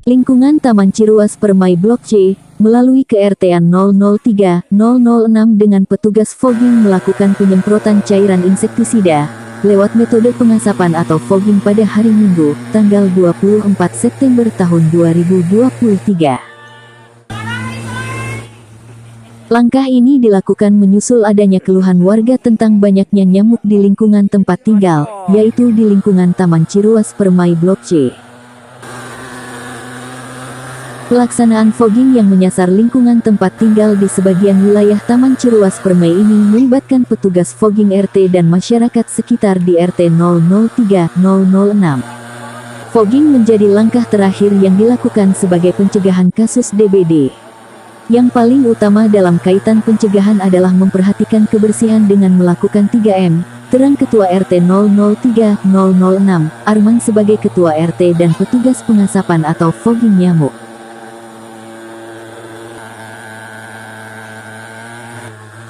Lingkungan Taman Ciruas Permai Blok C, melalui ke-RT-an 003-006 dengan petugas fogging melakukan penyemprotan cairan insektisida, lewat metode pengasapan atau fogging pada hari Minggu, tanggal 24 September tahun 2023. Langkah ini dilakukan menyusul adanya keluhan warga tentang banyaknya nyamuk di lingkungan tempat tinggal, yaitu di lingkungan Taman Ciruas Permai Blok C. Pelaksanaan fogging yang menyasar lingkungan tempat tinggal di sebagian wilayah Taman Ciruas Permai ini melibatkan petugas fogging RT dan masyarakat sekitar di RT 003-006. Fogging menjadi langkah terakhir yang dilakukan sebagai pencegahan kasus DBD. Yang paling utama dalam kaitan pencegahan adalah memperhatikan kebersihan dengan melakukan 3M, terang Ketua RT 003-006, Arman sebagai Ketua RT dan petugas pengasapan atau fogging nyamuk.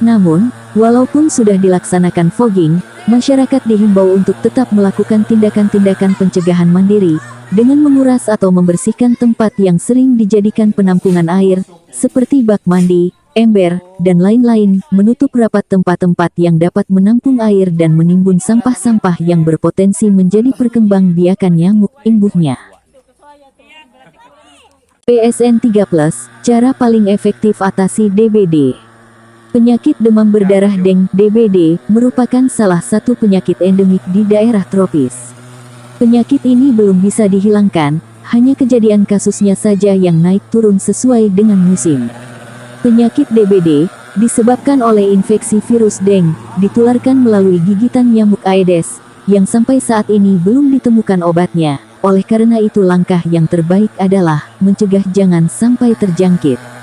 Namun, walaupun sudah dilaksanakan fogging, masyarakat dihimbau untuk tetap melakukan tindakan-tindakan pencegahan mandiri, dengan menguras atau membersihkan tempat yang sering dijadikan penampungan air, seperti bak mandi, ember, dan lain-lain, menutup rapat tempat-tempat yang dapat menampung air dan menimbun sampah-sampah yang berpotensi menjadi perkembangbiakan nyamuk, imbuhnya. PSN 3+, cara paling efektif atasi DBD. Penyakit demam berdarah (DENG) (DBD) merupakan salah satu penyakit endemik di daerah tropis. Penyakit ini belum bisa dihilangkan, hanya kejadian kasusnya saja yang naik turun sesuai dengan musim. Penyakit DBD disebabkan oleh infeksi virus DENG, ditularkan melalui gigitan nyamuk Aedes, yang sampai saat ini belum ditemukan obatnya. Oleh karena itu langkah yang terbaik adalah mencegah jangan sampai terjangkit.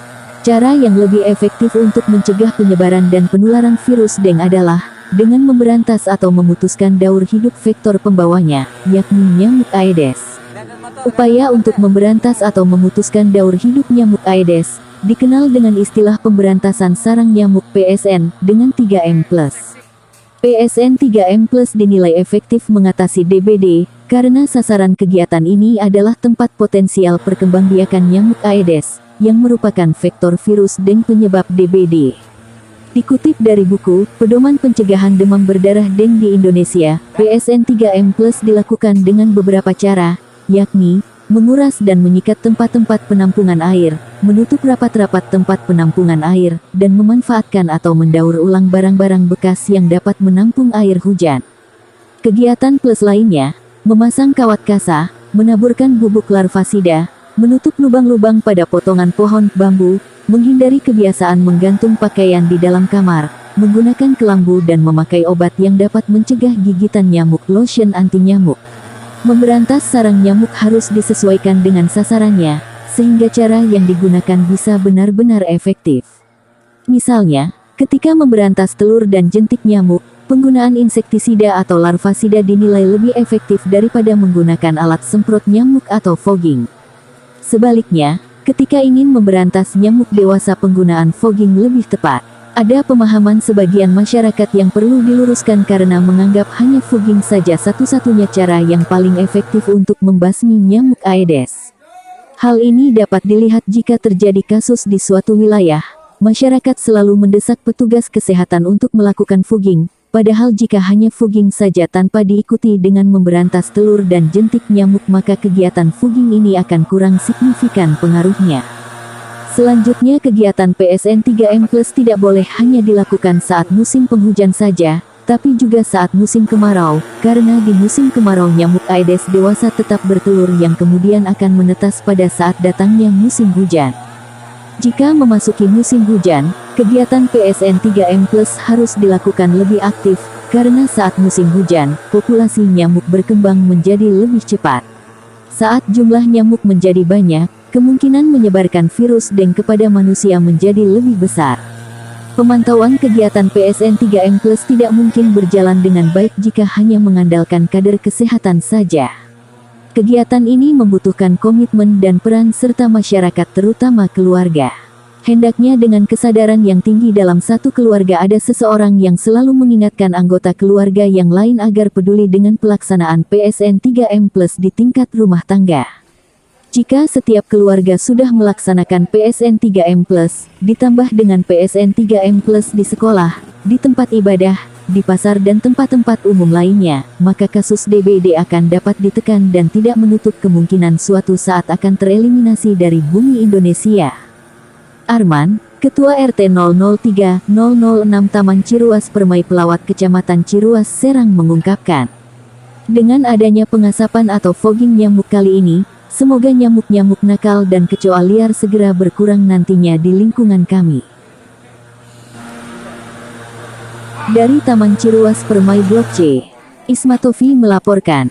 Cara yang lebih efektif untuk mencegah penyebaran dan penularan virus DENG adalah dengan memberantas atau memutuskan daur hidup vektor pembawanya, yakni nyamuk Aedes. Upaya untuk memberantas atau memutuskan daur hidup nyamuk Aedes dikenal dengan istilah pemberantasan sarang nyamuk PSN dengan 3M+. PSN 3M+ dinilai efektif mengatasi DBD karena sasaran kegiatan ini adalah tempat potensial perkembangbiakan nyamuk Aedes, yang merupakan vektor virus DENG penyebab DBD. Dikutip dari buku Pedoman Pencegahan Demam Berdarah DENG di Indonesia, PSN 3M+ dilakukan dengan beberapa cara, yakni menguras dan menyikat tempat-tempat penampungan air, menutup rapat-rapat tempat penampungan air, dan memanfaatkan atau mendaur ulang barang-barang bekas yang dapat menampung air hujan. Kegiatan plus lainnya, memasang kawat kasa, menaburkan bubuk larvasida, menutup lubang-lubang pada potongan pohon bambu, menghindari kebiasaan menggantung pakaian di dalam kamar, menggunakan kelambu dan memakai obat yang dapat mencegah gigitan nyamuk lotion anti nyamuk. Memberantas sarang nyamuk harus disesuaikan dengan sasarannya, sehingga cara yang digunakan bisa benar-benar efektif. Misalnya, ketika memberantas telur dan jentik nyamuk, penggunaan insektisida atau larvasida dinilai lebih efektif daripada menggunakan alat semprot nyamuk atau fogging. Sebaliknya, ketika ingin memberantas nyamuk dewasa penggunaan fogging lebih tepat. Ada pemahaman sebagian masyarakat yang perlu diluruskan karena menganggap hanya fogging saja satu-satunya cara yang paling efektif untuk membasmi nyamuk Aedes. Hal ini dapat dilihat jika terjadi kasus di suatu wilayah. Masyarakat selalu mendesak petugas kesehatan untuk melakukan fogging, padahal jika hanya fogging saja tanpa diikuti dengan memberantas telur dan jentik nyamuk maka kegiatan fogging ini akan kurang signifikan pengaruhnya. Selanjutnya kegiatan PSN 3M+ tidak boleh hanya dilakukan saat musim penghujan saja, tapi juga saat musim kemarau, karena di musim kemarau nyamuk Aedes dewasa tetap bertelur yang kemudian akan menetas pada saat datangnya musim hujan. Jika memasuki musim hujan, kegiatan PSN 3M+ harus dilakukan lebih aktif, karena saat musim hujan, populasi nyamuk berkembang menjadi lebih cepat. Saat jumlah nyamuk menjadi banyak, kemungkinan menyebarkan virus DENG kepada manusia menjadi lebih besar. Pemantauan kegiatan PSN 3M+ tidak mungkin berjalan dengan baik jika hanya mengandalkan kader kesehatan saja. Kegiatan ini membutuhkan komitmen dan peran serta masyarakat terutama keluarga. Hendaknya dengan kesadaran yang tinggi dalam satu keluarga ada seseorang yang selalu mengingatkan anggota keluarga yang lain agar peduli dengan pelaksanaan PSN 3M+ di tingkat rumah tangga. Jika setiap keluarga sudah melaksanakan PSN 3M+, ditambah dengan PSN 3M+ di sekolah, di tempat ibadah, di pasar dan tempat-tempat umum lainnya, maka kasus DBD akan dapat ditekan dan tidak menutup kemungkinan suatu saat akan tereliminasi dari bumi Indonesia. Arman, Ketua RT 003-006 Taman Ciruas Permai Pelawat Kecamatan Ciruas Serang mengungkapkan, dengan adanya pengasapan atau fogging nyamuk kali ini, semoga nyamuk-nyamuk nakal dan kecoa liar segera berkurang nantinya di lingkungan kami. Dari Taman Ciruas Permai Blok C, Ismatofi melaporkan.